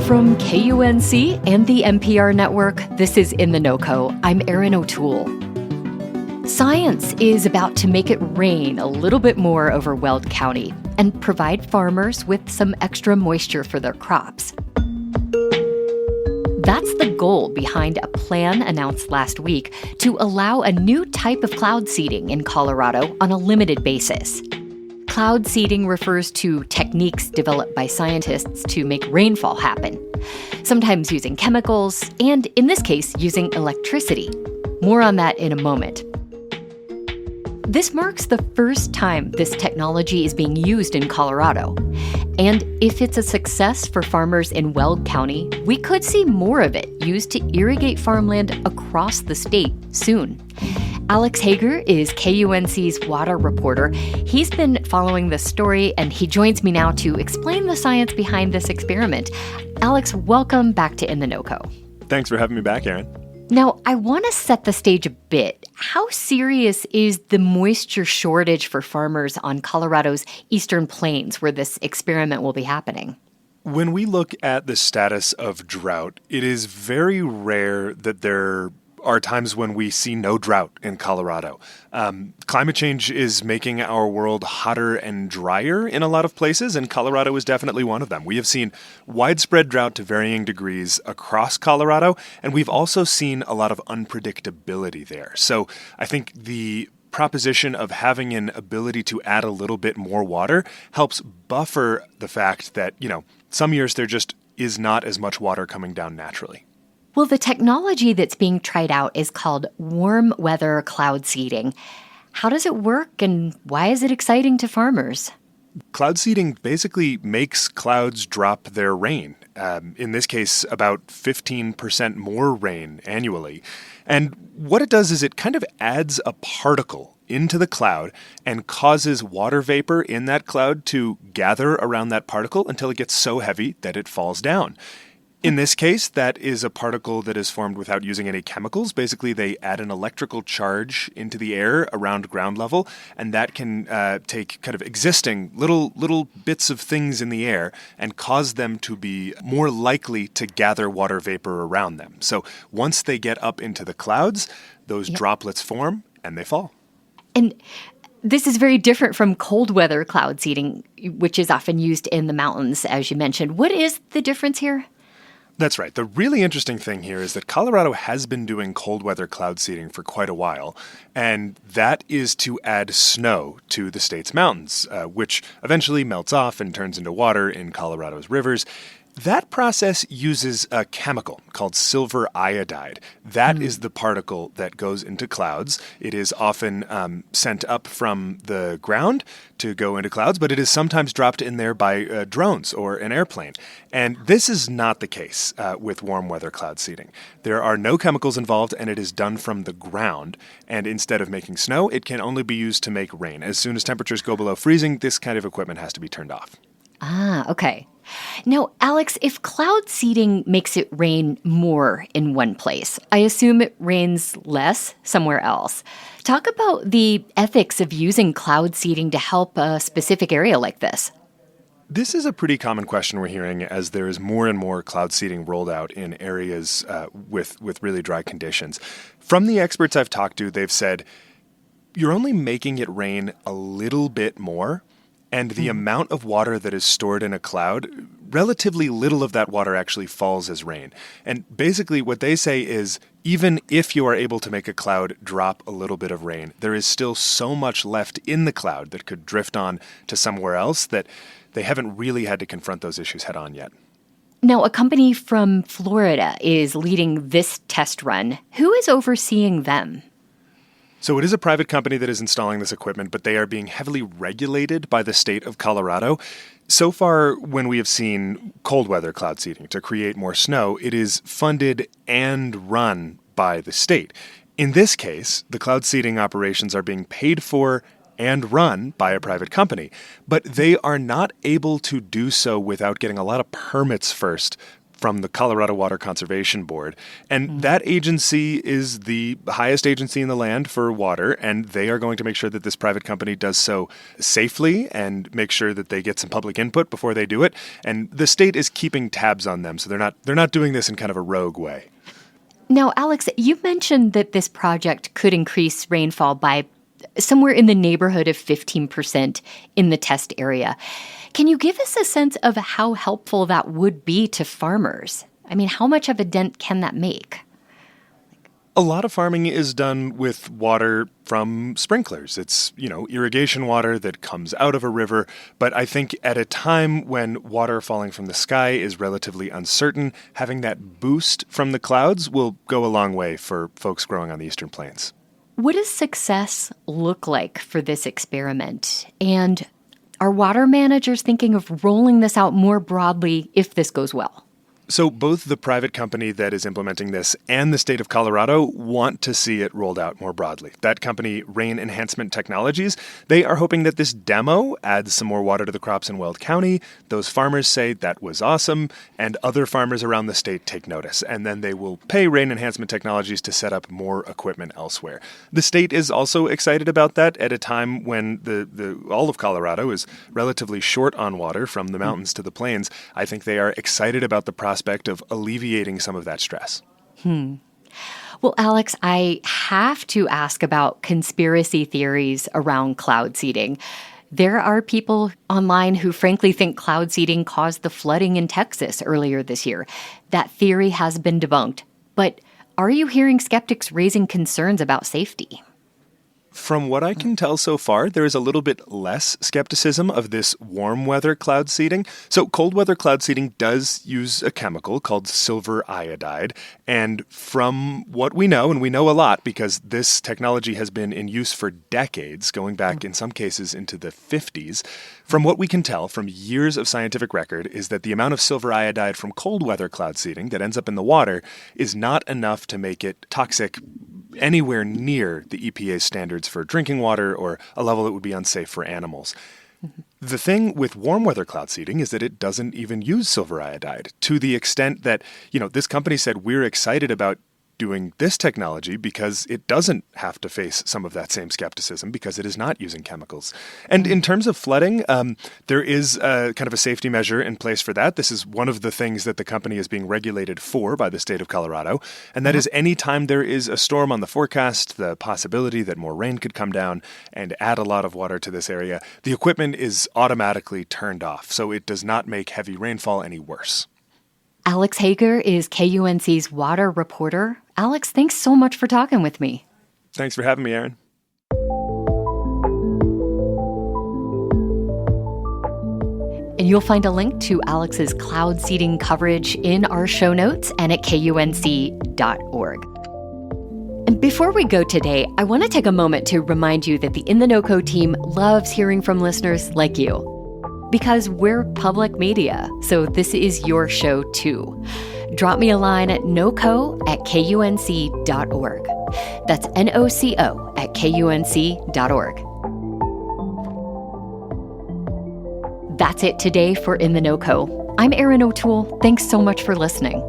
From KUNC and the NPR network, this is In The NoCo. I'm Erin O'Toole. Science is about to make it rain a little bit more over Weld County and provide farmers with some extra moisture for their crops. That's the goal behind a plan announced last week to allow a new type of cloud seeding in Colorado on a limited basis. Cloud seeding refers to techniques developed by scientists to make rainfall happen, sometimes using chemicals, and in this case, using electricity. More on that in a moment. This marks the first time this technology is being used in Colorado. And if it's a success for farmers in Weld County, we could see more of it used to irrigate farmland across the state soon. Alex Hager is KUNC's water reporter. He's been following this story, and he joins me now to explain the science behind this experiment. Alex, welcome back to In The NoCo. Thanks for having me back, Erin. Now, I want to set the stage a bit. How serious is the moisture shortage for farmers on Colorado's eastern plains where this experiment will be happening? When we look at the status of drought, it is very rare that there are times when we see no drought in Colorado. Climate change is making our world hotter and drier in a lot of places, and Colorado is definitely one of them. We have seen widespread drought to varying degrees across Colorado, and we've also seen a lot of unpredictability there. So I think the proposition of having an ability to add a little bit more water helps buffer the fact that, some years there just is not as much water coming down naturally. Well, the technology that's being tried out is called warm weather cloud seeding. How does it work, and why is it exciting to farmers? Cloud seeding basically makes clouds drop their rain. In this case, about 15% more rain annually. And what it does is it kind of adds a particle into the cloud and causes water vapor in that cloud to gather around that particle until it gets so heavy that it falls down. In this case, that is a particle that is formed without using any chemicals. Basically, they add an electrical charge into the air around ground level, and that can take kind of existing little bits of things in the air and cause them to be more likely to gather water vapor around them. So once they get up into the clouds, those droplets form and they fall. And this is very different from cold weather cloud seeding, which is often used in the mountains, as you mentioned. What is the difference here? That's right. The really interesting thing here is that Colorado has been doing cold weather cloud seeding for quite a while, and that is to add snow to the state's mountains, which eventually melts off and turns into water in Colorado's rivers. That process uses a chemical called silver iodide. That is the particle that goes into clouds. It is often sent up from the ground to go into clouds, but it is sometimes dropped in there by drones or an airplane. And this is not the case with warm weather cloud seeding. There are no chemicals involved, and it is done from the ground. And instead of making snow, it can only be used to make rain. As soon as temperatures go below freezing, this kind of equipment has to be turned off. Ah, okay. Now, Alex, if cloud seeding makes it rain more in one place, I assume it rains less somewhere else. Talk about the ethics of using cloud seeding to help a specific area like this. This is a pretty common question we're hearing as there is more and more cloud seeding rolled out in areas with really dry conditions. From the experts I've talked to, they've said, you're only making it rain a little bit more. And the amount of water that is stored in a cloud, relatively little of that water actually falls as rain. And basically what they say is even if you are able to make a cloud drop a little bit of rain, there is still so much left in the cloud that could drift on to somewhere else that they haven't really had to confront those issues head on yet. Now, a company from Florida is leading this test run. Who is overseeing them? So it is a private company that is installing this equipment, but they are being heavily regulated by the state of Colorado. So far, when we have seen cold weather cloud seeding to create more snow, it is funded and run by the state. In this case, the cloud seeding operations are being paid for and run by a private company, but they are not able to do so without getting a lot of permits first from the Colorado Water Conservation Board. And that agency is the highest agency in the land for water, and they are going to make sure that this private company does so safely and make sure that they get some public input before they do it. And the state is keeping tabs on them, so they're not doing this in kind of a rogue way. Now, Alex, you mentioned that this project could increase rainfall by somewhere in the neighborhood of 15% in the test area. Can you give us a sense of how helpful that would be to farmers? I mean, how much of a dent can that make? A lot of farming is done with water from sprinklers. It's, irrigation water that comes out of a river. But I think at a time when water falling from the sky is relatively uncertain, having that boost from the clouds will go a long way for folks growing on the Eastern Plains. What does success look like for this experiment? And are water managers thinking of rolling this out more broadly if this goes well? So both the private company that is implementing this and the state of Colorado want to see it rolled out more broadly. That company, Rain Enhancement Technologies, they are hoping that this demo adds some more water to the crops in Weld County. Those farmers say that was awesome, and other farmers around the state take notice. And then they will pay Rain Enhancement Technologies to set up more equipment elsewhere. The state is also excited about that at a time when the all of Colorado is relatively short on water from the mountains to the plains. I think they are excited about the prospect of alleviating some of that stress. Well, Alex, I have to ask about conspiracy theories around cloud seeding. There are people online who frankly think cloud seeding caused the flooding in Texas earlier this year. That theory has been debunked. But are you hearing skeptics raising concerns about safety? From what I can tell so far, there is a little bit less skepticism of this warm weather cloud seeding. So cold weather cloud seeding does use a chemical called silver iodide. And from what we know, and we know a lot because this technology has been in use for decades, going back in some cases into the 50s, from what we can tell from years of scientific record is that the amount of silver iodide from cold weather cloud seeding that ends up in the water is not enough to make it toxic anywhere near the EPA's standards for drinking water or a level that would be unsafe for animals. The thing with warm weather cloud seeding is that it doesn't even use silver iodide to the extent that, this company said we're excited about doing this technology because it doesn't have to face some of that same skepticism because it is not using chemicals. And in terms of flooding, there is kind of a safety measure in place for that. This is one of the things that the company is being regulated for by the state of Colorado. And that is anytime there is a storm on the forecast, the possibility that more rain could come down and add a lot of water to this area, the equipment is automatically turned off. So it does not make heavy rainfall any worse. Alex Hager is KUNC's water reporter. Alex, thanks so much for talking with me. Thanks for having me, Erin. And you'll find a link to Alex's cloud seeding coverage in our show notes and at KUNC.org. And before we go today, I want to take a moment to remind you that the In The NoCo team loves hearing from listeners like you. Because we're public media, so this is your show too. Drop me a line at noco@kunc.org. That's NOCO@kunc.org. That's it today for In The NoCo. I'm Erin O'Toole. Thanks so much for listening.